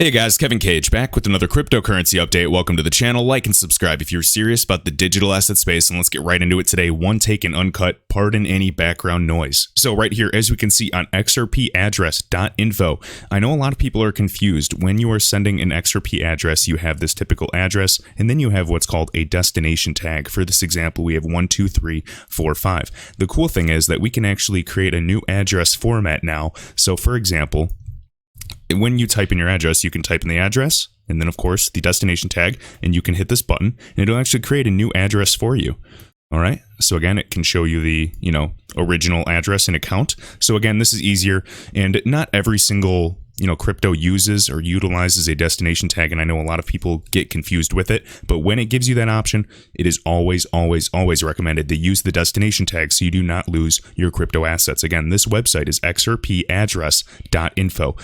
Hey guys, Kevin Cage back with another cryptocurrency update. Welcome to the channel. Like and subscribe if you're serious about the digital asset space, and let's get right into it today. One take and uncut, pardon any background noise. So right here, as we can see on XRPaddress.info, I know a lot of people are confused. When you are sending an XRP address, you have this typical address, and then you have what's called a destination tag. For this example, we have 12345. The cool thing is that we can actually create a new address format now. So for example, when you type in your address, you can type in the address and then, of course, the destination tag, and you can hit this button and it'll actually create a new address for you. All right. So again, it can show you the, original address and account. So again, this is easier, and not every single, crypto uses or utilizes a destination tag. And I know a lot of people get confused with it, but when it gives you that option, it is always, always, always recommended to use the destination tag so you do not lose your crypto assets. Again, this website is XRPaddress.info.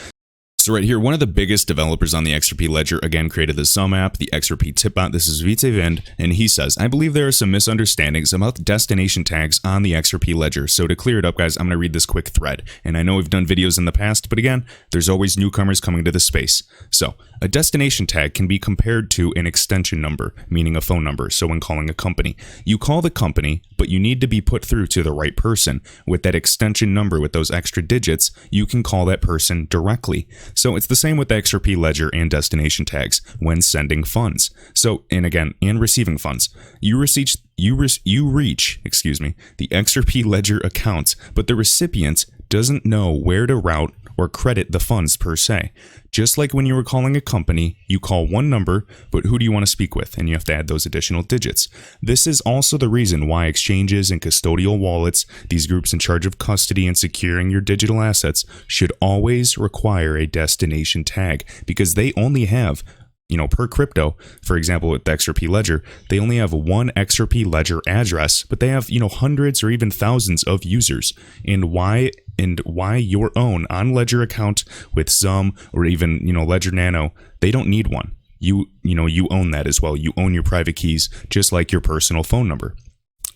So right here, one of the biggest developers on the XRP ledger again created the Sum app, the XRP Tipbot. This is Vite Vind, and he says, I believe there are some misunderstandings about the destination tags on the XRP ledger. So to clear it up, guys, I'm going to read this quick thread. And I know we've done videos in the past, but again, there's always newcomers coming to the space. So a destination tag can be compared to an extension number, meaning a phone number. So when calling a company, you call the company, but you need to be put through to the right person. With that extension number, with those extra digits, you can call that person directly. So it's the same with the XRP ledger and destination tags when sending funds. So, and receiving funds. You reach the XRP ledger account, but the recipient doesn't know where to route or credit the funds per se. Just like when you were calling a company, you call one number, but who do you want to speak with? And you have to add those additional digits. This is also the reason why exchanges and custodial wallets, these groups in charge of custody and securing your digital assets, should always require a destination tag, because they only have, per crypto, for example, with the XRP ledger, they only have one XRP ledger address, but they have, hundreds or even thousands of users. And why your own on-ledger account with Sum or even, Ledger Nano, they don't need one. You own that as well. You own your private keys, just like your personal phone number.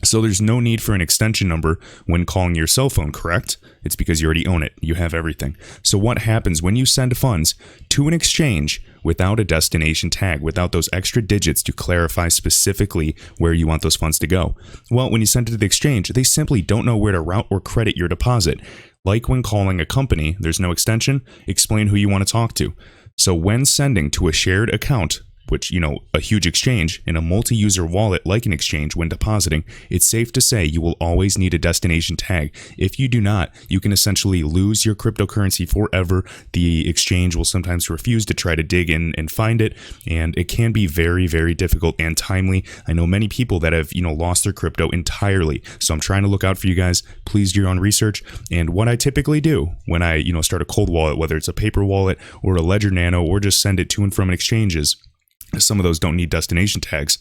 So there's no need for an extension number when calling your cell phone, correct? It's because you already own it. You have everything. So what happens when you send funds to an exchange without a destination tag, without those extra digits to clarify specifically where you want those funds to go? Well, when you send it to the exchange, they simply don't know where to route or credit your deposit. Like when calling a company, there's no extension, explain who you want to talk to. So when sending to a shared account, which, a huge exchange, in a multi-user wallet like an exchange, when depositing, it's safe to say you will always need a destination tag. If you do not, you can essentially lose your cryptocurrency forever. The exchange will sometimes refuse to try to dig in and find it, and it can be very, very difficult and timely. I know many people that have, lost their crypto entirely. So I'm trying to look out for you guys. Please do your own research. And what I typically do when I, start a cold wallet, whether it's a paper wallet or a Ledger Nano, or just send it to and from an exchanges, some of those don't need destination tags,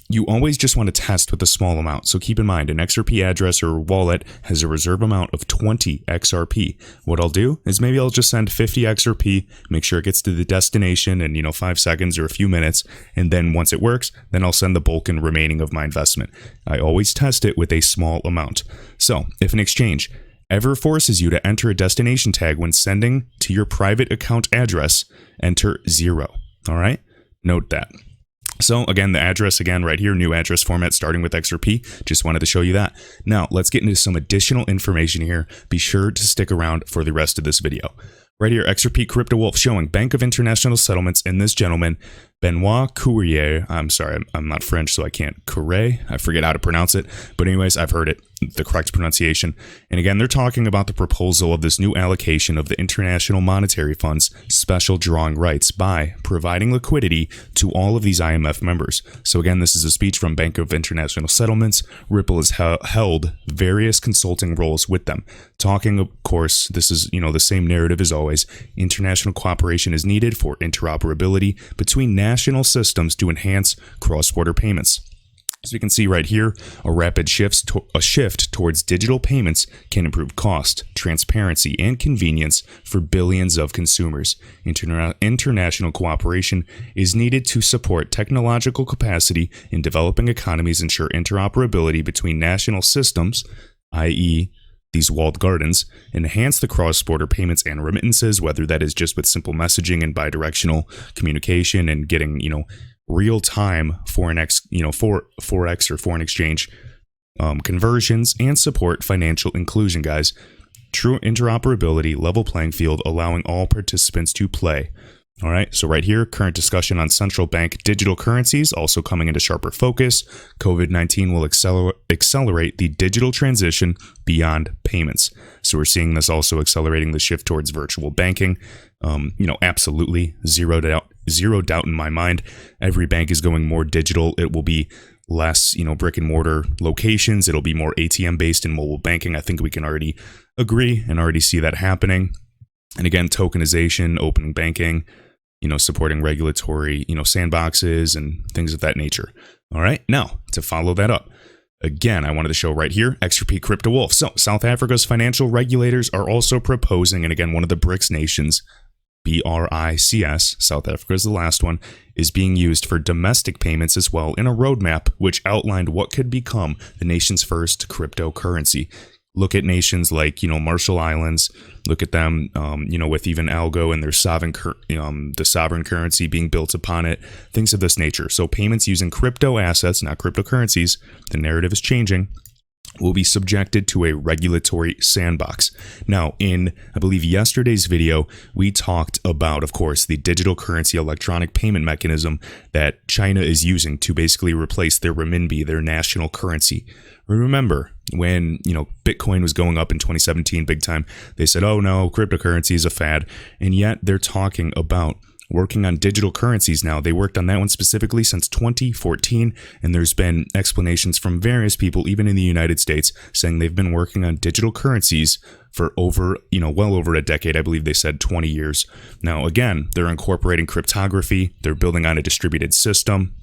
you always just want to test with a small amount. So keep in mind, an XRP address or wallet has a reserve amount of 20 XRP. What I'll do is maybe I'll just send 50 XRP, make sure it gets to the destination in 5 seconds or a few minutes, and then once it works, then I'll send the bulk and remaining of my investment. I always test it with a small amount. So if an exchange ever forces you to enter a destination tag when sending to your private account address, enter 0. All right? Note that. So again, the address again right here, new address format starting with XRP. Just wanted to show you that. Now let's get into some additional information here. Be sure to stick around for the rest of this video. Right here, XRP Crypto Wolf showing Bank of International Settlements and this gentleman, Benoit Courier. I'm sorry, I'm not French, so I can't. Courier, I forget how to pronounce it. But anyways, I've heard it, the correct pronunciation. And again, they're talking about the proposal of this new allocation of the International Monetary Fund's special drawing rights by providing liquidity to all of these IMF members. So again, this is a speech from Bank of International Settlements. Ripple has held various consulting roles with them. Talking, of course, this is, the same narrative as always. International cooperation is needed for interoperability between national systems to enhance cross-border payments. As we can see right here, a rapid shift towards digital payments can improve cost, transparency, and convenience for billions of consumers. International cooperation is needed to support technological capacity in developing economies, ensure interoperability between national systems, i.e., these walled gardens, enhance the cross-border payments and remittances, whether that is just with simple messaging and bidirectional communication and getting, real-time forex or foreign exchange conversions, and support financial inclusion, guys. True interoperability, level playing field, allowing all participants to play. All right, so right here, current discussion on central bank digital currencies also coming into sharper focus. COVID-19 will accelerate the digital transition beyond payments. So we're seeing this also accelerating the shift towards virtual banking. Absolutely zero doubt in my mind. Every bank is going more digital. It will be less, brick and mortar locations. It'll be more ATM based in mobile banking. I think we can already agree and already see that happening. And again, tokenization, open banking, supporting regulatory, sandboxes and things of that nature. All right. Now, to follow that up, again, I wanted to show right here, XRP Crypto Wolf. So South Africa's financial regulators are also proposing, and again, one of the BRICS nations, BRICS, South Africa is the last one, is being used for domestic payments as well in a roadmap which outlined what could become the nation's first cryptocurrency. Look at nations like, Marshall Islands. Look at them, with even Algo and their the sovereign currency being built upon it. Things of this nature. So payments using crypto assets, not cryptocurrencies, the narrative is changing, will be subjected to a regulatory sandbox. Now, in, I believe, yesterday's video, we talked about, of course, the digital currency electronic payment mechanism that China is using to basically replace their renminbi, their national currency. Remember when, Bitcoin was going up in 2017 big time, they said, oh no, cryptocurrency is a fad. And yet they're talking about working on digital currencies now. They worked on that one specifically since 2014. And there's been explanations from various people, even in the United States, saying they've been working on digital currencies for over, well over a decade. I believe they said 20 years. Now, again, they're incorporating cryptography. They're building on a distributed system.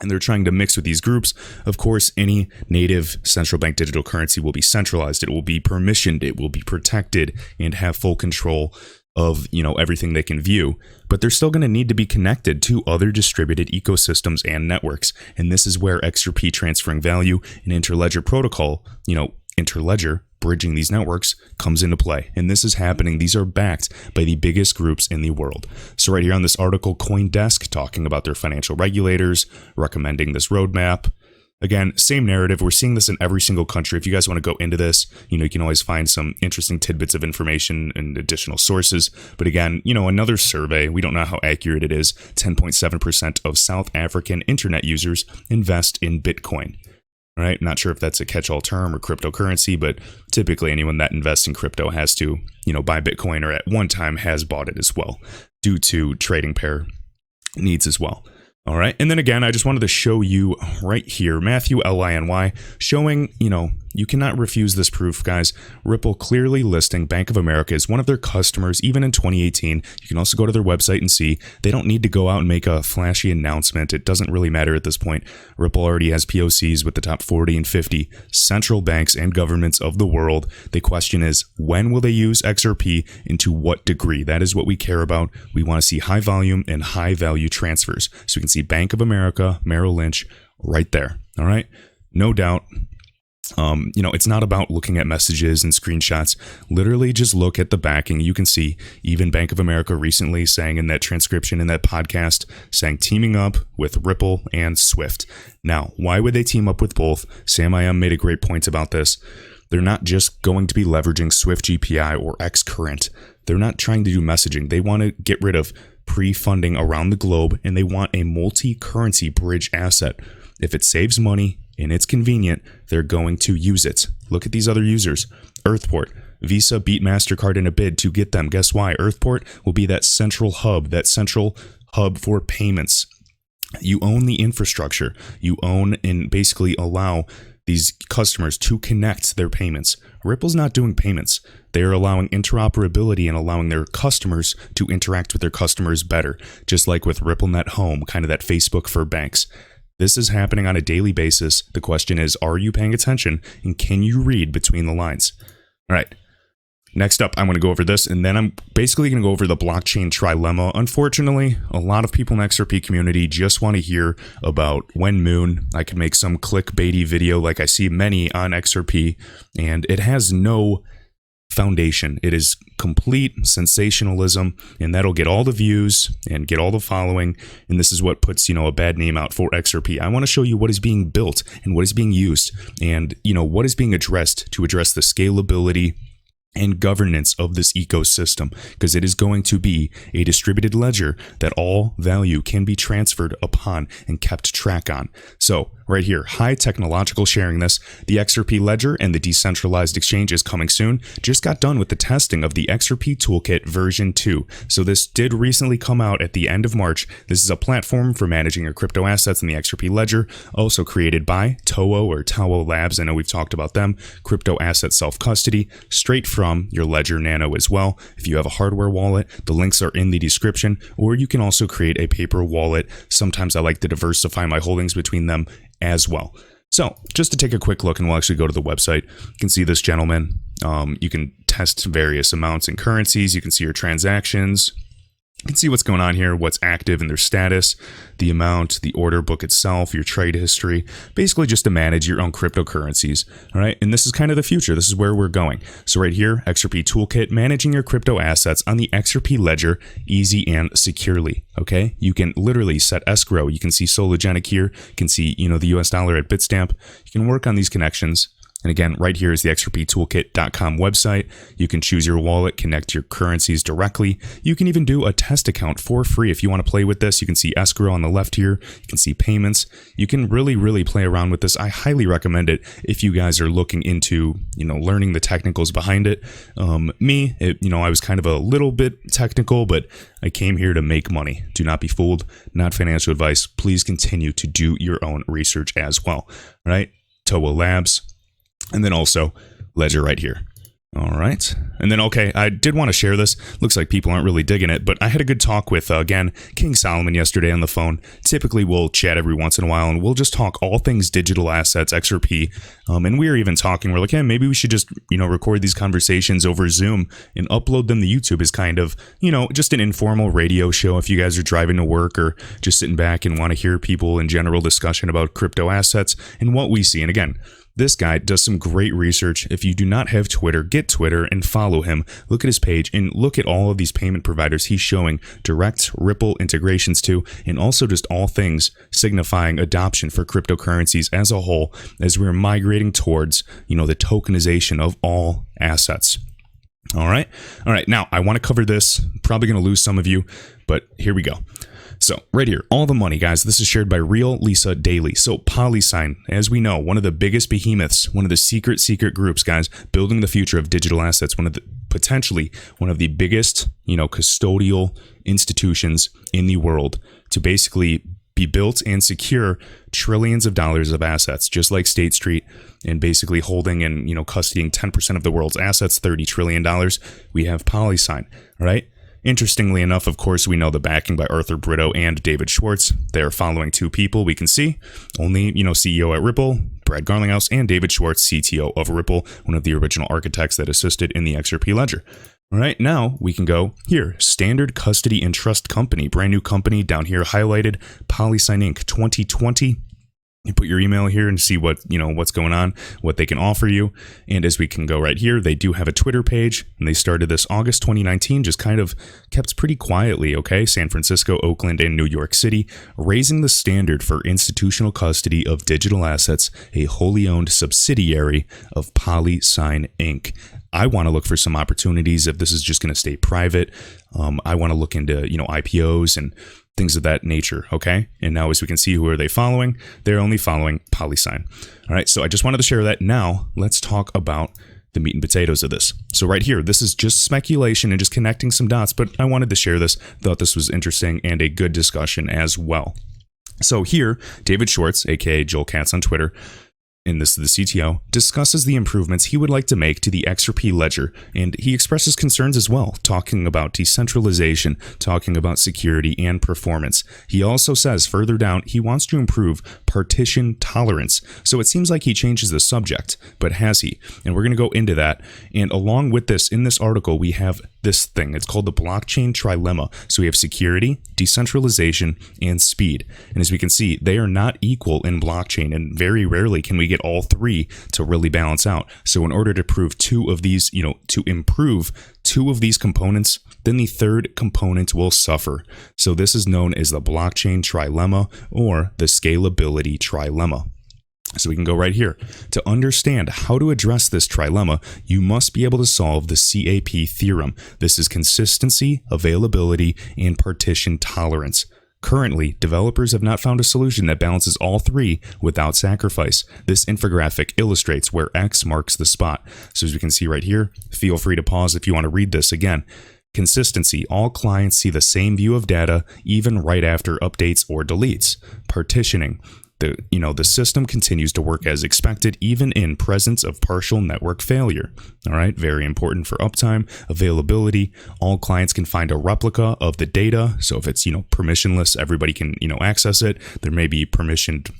And they're trying to mix with these groups. Of course, any native central bank digital currency will be centralized. It will be permissioned. It will be protected and have full control of, everything they can view. But they're still going to need to be connected to other distributed ecosystems and networks. And this is where XRP transferring value and Interledger protocol, Interledger bridging these networks comes into play. And this is happening. These are backed by the biggest groups in the world. So right here on this article, CoinDesk talking about their financial regulators, recommending this roadmap. Again, same narrative. We're seeing this in every single country. If you guys want to go into this, you can always find some interesting tidbits of information and additional sources. But again, another survey, we don't know how accurate it is. 10.7% of South African internet users invest in Bitcoin. Right? Not sure if that's a catch-all term or cryptocurrency, but typically anyone that invests in crypto has to, buy Bitcoin, or at one time has bought it as well, due to trading pair needs as well. All right. And then again, I just wanted to show you right here, Matthew Liny showing, you cannot refuse this proof, guys. Ripple clearly listing Bank of America as one of their customers, even in 2018. You can also go to their website and see they don't need to go out and make a flashy announcement. It doesn't really matter at this point. Ripple already has POCs with the top 40 and 50 central banks and governments of the world. The question is, when will they use XRP and to what degree? That is what we care about. We want to see high volume and high value transfers. So we can see Bank of America, Merrill Lynch right there. All right. No doubt. It's not about looking at messages and screenshots. Literally just look at the backing. You can see even Bank of America recently saying in that transcription in that podcast, saying teaming up with Ripple and Swift. Now, why would they team up with both? Sam I.M. made a great point about this. They're not just going to be leveraging Swift GPI or Xcurrent. They're not trying to do messaging. They want to get rid of pre-funding around the globe, and they want a multi-currency bridge asset. If it saves money and it's convenient, they're going to use it. Look at these other users. Earthport, Visa beat MasterCard in a bid to get them. Guess why? Earthport will be that central hub for payments. You own the infrastructure. You own and basically allow these customers to connect their payments. Ripple's not doing payments. They're allowing interoperability and allowing their customers to interact with their customers better, just like with RippleNet Home, kind of that Facebook for banks. This is happening on a daily basis. The question is, are you paying attention and can you read between the lines? All right. Next up, I'm going to go over this, and then I'm basically going to go over the blockchain trilemma. Unfortunately, a lot of people in the XRP community just want to hear about when Moon. I could make some clickbaity video like I see many on XRP, and it has no foundation. It is complete sensationalism, and that'll get all the views and get all the following, and this is what puts, a bad name out for XRP. I want to show you what is being built and what is being used, and, what is being addressed to address the scalability and governance of this ecosystem, because it is going to be a distributed ledger that all value can be transferred upon and kept track on. So right here, high technological sharing this. The XRP ledger and the decentralized exchange is coming soon. Just got done with the testing of the XRPTookKit version 2. So this did recently come out at the end of March. This is a platform for managing your crypto assets in the XRP ledger, also created by Towo Labs. I know we've talked about them. Crypto asset self-custody, straight from your Ledger Nano as well. If you have a hardware wallet, the links are in the description, or you can also create a paper wallet. Sometimes I like to diversify my holdings between them as well. So just to take a quick look, and we'll actually go to the website. You can see this gentleman. You can test various amounts in currencies. You can see your transactions. You can see what's going on here, what's active in their status, the amount, the order book itself, your trade history, basically just to manage your own cryptocurrencies. All right. And this is kind of the future. This is where we're going. So right here, XRPTookKit, managing your crypto assets on the XRP ledger, easy and securely. Okay. You can literally set escrow. You can see Sologenic here. You can see, the US dollar at Bitstamp. You can work on these connections. And again, right here is the XRPTookKit.com website. You can choose your wallet, connect your currencies directly. You can even do a test account for free if you want to play with this. You can see escrow on the left here. You can see payments. You can really play around with this. I highly recommend it if you guys are looking into, learning the technicals behind it. I was kind of a little bit technical, but I came here to make money. Do not be fooled. Not financial advice. Please continue to do your own research as well. All right. Towo Labs. And then also Ledger right here. All right. And then, okay, I did want to share this. Looks like people aren't really digging it, but I had a good talk with, again, King Solomon yesterday on the phone. Typically, we'll chat every once in a while, and we'll just talk all things digital assets, XRP. And we were even talking, we're like, hey, maybe we should just, record these conversations over Zoom and upload them to YouTube as kind of, just an informal radio show if you guys are driving to work or just sitting back and want to hear people in general discussion about crypto assets and what we see. And again, this guy does some great research. If you do not have Twitter, get Twitter and follow him. Look at his page and look at all of these payment providers he's showing direct Ripple integrations to, and also just all things signifying adoption for cryptocurrencies as a whole as we're migrating towards, the tokenization of all assets. All right. Now, I want to cover this. Probably going to lose some of you, but here we go. So right here, all the money, guys, this is shared by Real Lisa Daily. So Polysign, as we know, one of the biggest behemoths, one of the secret groups, guys, building the future of digital assets, potentially one of the biggest, custodial institutions in the world to basically be built and secure trillions of dollars of assets, just like State Street, and basically holding and, custodying 10% of the world's assets, $30 trillion. We have Polysign, all right? Interestingly enough, of course, we know the backing by Arthur Brito and David Schwartz. They're following two people we can see. Only, CEO at Ripple, Brad Garlinghouse, and David Schwartz, CTO of Ripple, one of the original architects that assisted in the XRP ledger. All right, now we can go here. Standard Custody and Trust Company, brand new company down here highlighted, Polysign Inc. 2020. You put your email here and see what, what's going on, what they can offer you. And as we can go right here, they do have a Twitter page, and they started this August 2019, just kind of kept pretty quietly, okay? San Francisco, Oakland, and New York City, raising the standard for institutional custody of digital assets, a wholly owned subsidiary of Polysign Inc. I want to look for some opportunities if this is just going to stay private. I want to look into, IPOs and things of that nature, okay? And now as we can see, who are they following? They're only following Polysign. All right, so I just wanted to share that. Now, let's talk about the meat and potatoes of this. So right here, this is just speculation and just connecting some dots, but I wanted to share this. Thought this was interesting and a good discussion as well. So here, David Schwartz, aka Joel Katz on Twitter, and this is the CTO, discusses the improvements he would like to make to the XRP ledger, and he expresses concerns as well, talking about decentralization, talking about security and performance. He also says further down he wants to improve partition tolerance. So it seems like he changes the subject, but has he? And we're going to go into that. And along with this, in this article, we have this thing. It's called the blockchain trilemma. So we have security, decentralization, and speed. And as we can see, they are not equal in blockchain, and very rarely can we get all three to really balance out. So in order to prove two of these, to improve two of these components, then the third component will suffer. So this is known as the blockchain trilemma or the scalability trilemma. So we can go right here. To understand how to address this trilemma, you must be able to solve the CAP theorem. This is consistency, availability, and partition tolerance. Currently, developers have not found a solution that balances all three without sacrifice. This infographic illustrates where X marks the spot. So as we can see right here, feel free to pause if you want to read this again. Consistency. All clients see the same view of data, even right after updates or deletes. Partitioning. The system continues to work as expected, even in presence of partial network failure. All right, very important for uptime. Availability, all clients can find a replica of the data. So if it's, permissionless, everybody can, access it. There may be permissioned,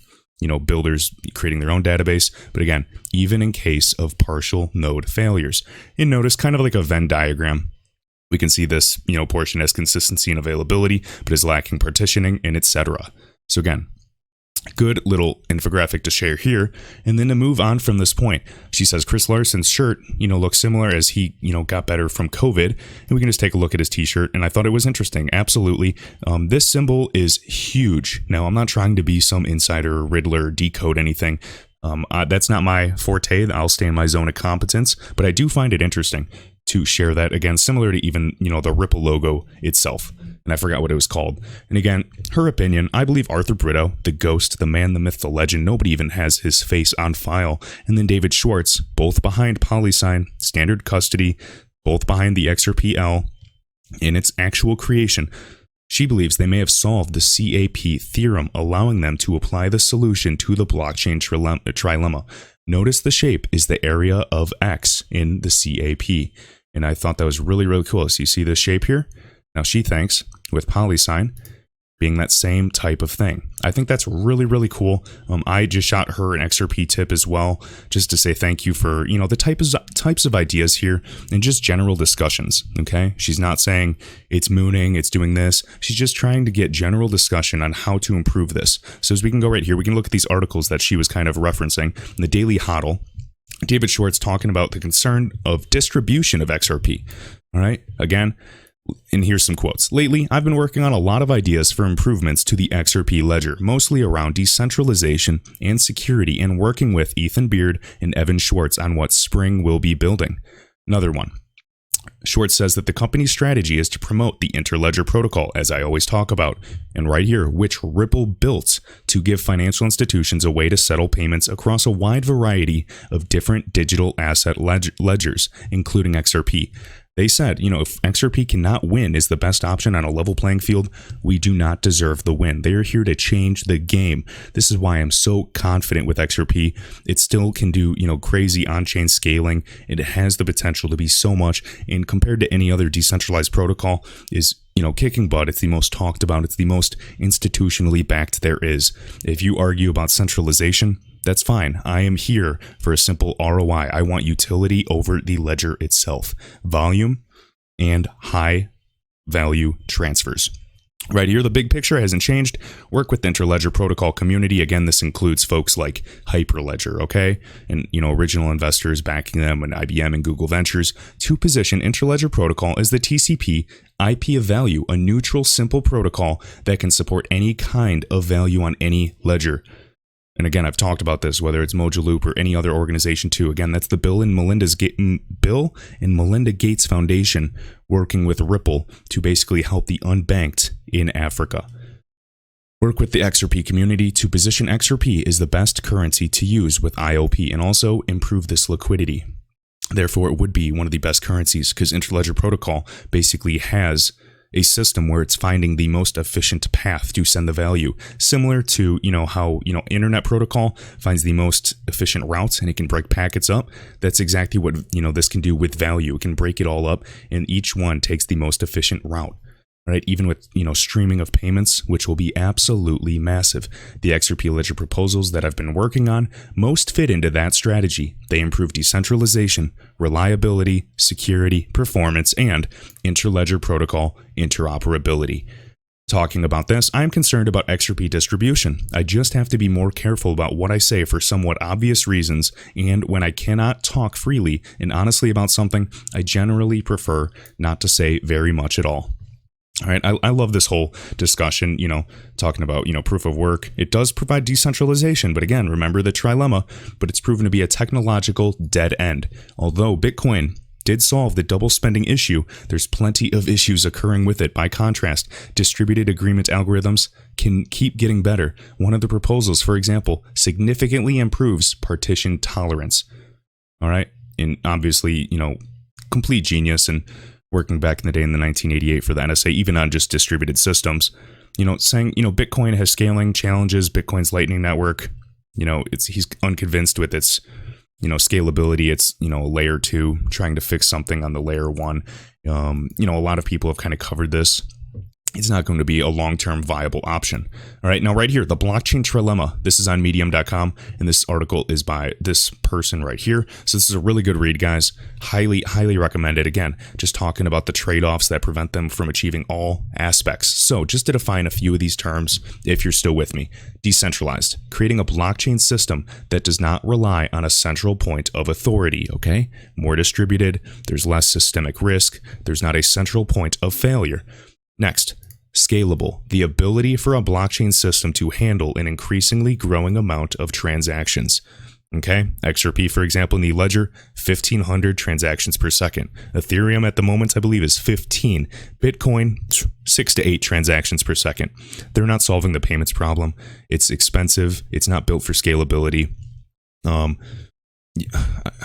builders creating their own database. But again, even in case of partial node failures. And notice kind of like a Venn diagram. We can see this, portion has consistency and availability, but is lacking partitioning and etc. So again, good little infographic to share here. And then to move on from this point, she says Chris Larson's shirt, looks similar as he, got better from COVID. And we can just take a look at his t-shirt. And I thought it was interesting. Absolutely. This symbol is huge. Now, I'm not trying to be some insider, Riddler, decode anything. That's not my forte. I'll stay in my zone of competence. But I do find it interesting to share that, again, similar to even, the Ripple logo itself. And I forgot what it was called. And again, her opinion, I believe Arthur Brito, the ghost, the man, the myth, the legend, nobody even has his face on file. And then David Schwartz, both behind Polysign, Standard Custody, both behind the XRPL in its actual creation. She believes they may have solved the CAP theorem, allowing them to apply the solution to the blockchain trilemma. Notice the shape is the area of X in the CAP. And I thought that was really, really cool. So you see this shape here? Now she thinks with Polysign being that same type of thing. I think that's really, really cool. I just shot her an XRP tip as well, just to say thank you for, the types of ideas here and just general discussions, okay? She's not saying it's mooning, it's doing this. She's just trying to get general discussion on how to improve this. So as we can go right here, we can look at these articles that she was kind of referencing. In the Daily Hodl, David Schwartz talking about the concern of distribution of XRP, all right? Again, and here's some quotes. Lately, I've been working on a lot of ideas for improvements to the XRP ledger, mostly around decentralization and security, and working with Ethan Beard and Evan Schwartz on what Spring will be building. Another one. Schwartz says that the company's strategy is to promote the interledger protocol, as I always talk about, and right here, which Ripple built to give financial institutions a way to settle payments across a wide variety of different digital asset ledgers, including XRP. They said, if XRP cannot win is the best option on a level playing field, we do not deserve the win. They are here to change the game. This is why I'm so confident with XRP. It still can do, crazy on-chain scaling. It has the potential to be so much, and compared to any other decentralized protocol is, kicking butt. It's the most talked about. It's the most institutionally backed there is. If you argue about centralization, that's fine. I am here for a simple ROI. I want utility over the ledger itself. Volume and high value transfers. Right here, the big picture hasn't changed. Work with the Interledger protocol community. Again, this includes folks like Hyperledger, okay? And, original investors backing them, and IBM and Google Ventures, to position Interledger protocol as the TCP IP of value, a neutral, simple protocol that can support any kind of value on any ledger. And again, I've talked about this, whether it's Mojaloop or any other organization too. Again, that's the Bill and Melinda Gates Foundation working with Ripple to basically help the unbanked in Africa. Work with the XRP community to position XRP as the best currency to use with IOP and also improve this liquidity. Therefore, it would be one of the best currencies because Interledger Protocol basically has a system where it's finding the most efficient path to send the value, similar to, how, internet protocol finds the most efficient routes and it can break packets up. That's exactly what, this can do with value. It can break it all up and each one takes the most efficient route. Right, even with streaming of payments, which will be absolutely massive. The XRP Ledger proposals that I've been working on most fit into that strategy. They improve decentralization, reliability, security, performance, and interledger protocol interoperability. Talking about this, I'm concerned about XRP distribution. I just have to be more careful about what I say for somewhat obvious reasons, and when I cannot talk freely and honestly about something, I generally prefer not to say very much at all. All right, I love this whole discussion, talking about, proof of work. It does provide decentralization, but again, remember the trilemma, but it's proven to be a technological dead end. Although Bitcoin did solve the double spending issue, there's plenty of issues occurring with it. By contrast, distributed agreement algorithms can keep getting better. One of the proposals, for example, significantly improves partition tolerance. All right, and obviously, complete genius and working back in the day in the 1988 for the NSA, even on just distributed systems, saying, Bitcoin has scaling challenges, Bitcoin's Lightning Network, he's unconvinced with its, scalability. It's, layer 2 trying to fix something on the layer 1. A lot of people have kind of covered this. It's not going to be a long-term viable option. All right, now right here, the blockchain trilemma. This is on medium.com, and this article is by this person right here. So this is a really good read, guys. Highly, highly recommend it. Again, just talking about the trade-offs that prevent them from achieving all aspects. So just to define a few of these terms, if you're still with me. Decentralized, creating a blockchain system that does not rely on a central point of authority, okay? More distributed, there's less systemic risk, there's not a central point of failure. Next, scalable, the ability for a blockchain system to handle an increasingly growing amount of transactions. Okay, XRP, for example, in the ledger, 1,500 transactions per second. Ethereum at the moment, I believe, is 15. Bitcoin, 6 to 8 transactions per second. They're not solving the payments problem. It's expensive. It's not built for scalability.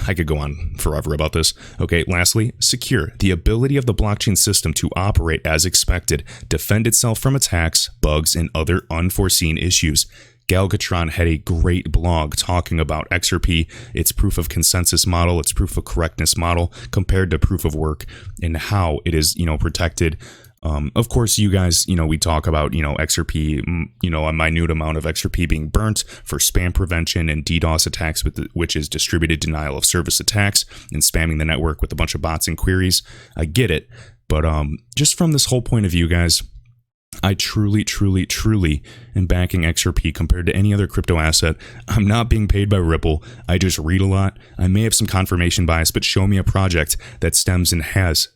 I could go on forever about this. Okay, lastly, secure, the ability of the blockchain system to operate as expected, defend itself from attacks, bugs, and other unforeseen issues. Galgatron had a great blog talking about XRP, its proof of consensus model, its proof of correctness model, compared to proof of work, and how it is, protected. Of course, you guys, we talk about, XRP, a minute amount of XRP being burnt for spam prevention and DDoS attacks, which is distributed denial of service attacks and spamming the network with a bunch of bots and queries. I get it. But just from this whole point of view, guys, I truly am backing XRP compared to any other crypto asset. I'm not being paid by Ripple. I just read a lot. I may have some confirmation bias, but show me a project that stems and has,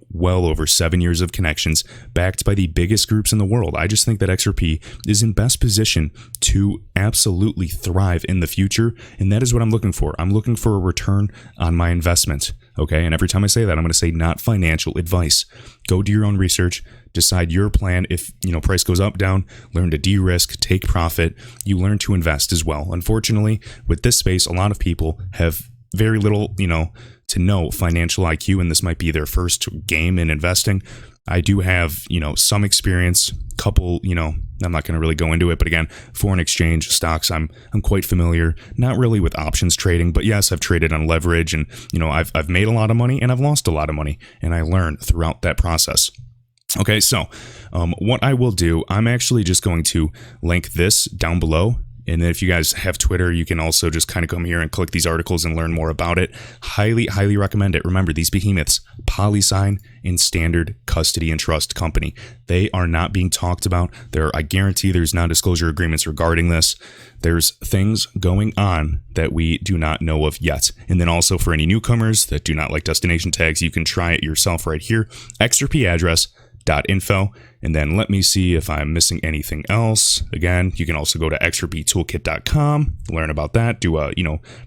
well over 7 years of connections, backed by the biggest groups in the world. I just think that XRP is in best position to absolutely thrive in the future, and that is what I'm looking for. I'm looking for a return on my investment, okay? And every time I say that, I'm going to say not financial advice. Go do your own research, decide your plan. If, price goes up, down, learn to de-risk, take profit. You learn to invest as well. Unfortunately, with this space, a lot of people have very little, to no financial IQ, and this might be their first game in investing. I do have, some experience, couple, I'm not going to really go into it, but again, foreign exchange, stocks, I'm quite familiar, not really with options trading, but yes, I've traded on leverage, and, I've made a lot of money and I've lost a lot of money, and I learned throughout that process. Okay, so what I will do, I'm actually just going to link this down below. And then if you guys have Twitter, you can also just kind of come here and click these articles and learn more about it. Highly, highly recommend it. Remember, these behemoths, Polysign and Standard Custody and Trust Company, they are not being talked about. I guarantee there's non-disclosure agreements regarding this. There's things going on that we do not know of yet. And then also for any newcomers that do not like destination tags, you can try it yourself right here. XRP address .info, and then let me see if I'm missing anything else. Again, you can also go to XRPTookKit.com, learn about that, do a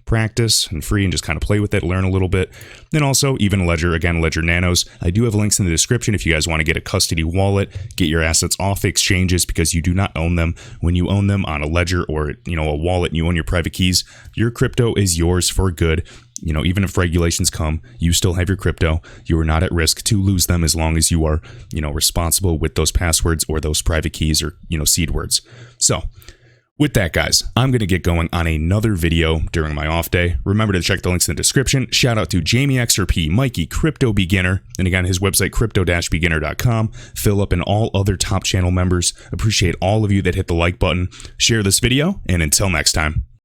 practice and free, and just kind of play with it, learn a little bit. Then also even Ledger, again, Ledger Nanos. I do have links in the description if you guys want to get a custody wallet, get your assets off exchanges because you do not own them. When you own them on a Ledger or a wallet and you own your private keys, your crypto is yours for good. even if regulations come, you still have your crypto. You are not at risk to lose them as long as you are, responsible with those passwords or those private keys or, seed words. So with that, guys, I'm going to get going on another video during my off day. Remember to check the links in the description. Shout out to Jamie XRP, Mikey, Crypto Beginner, and again, his website, crypto-beginner.com. Philip and all other top channel members. Appreciate all of you that hit the like button. Share this video, and until next time.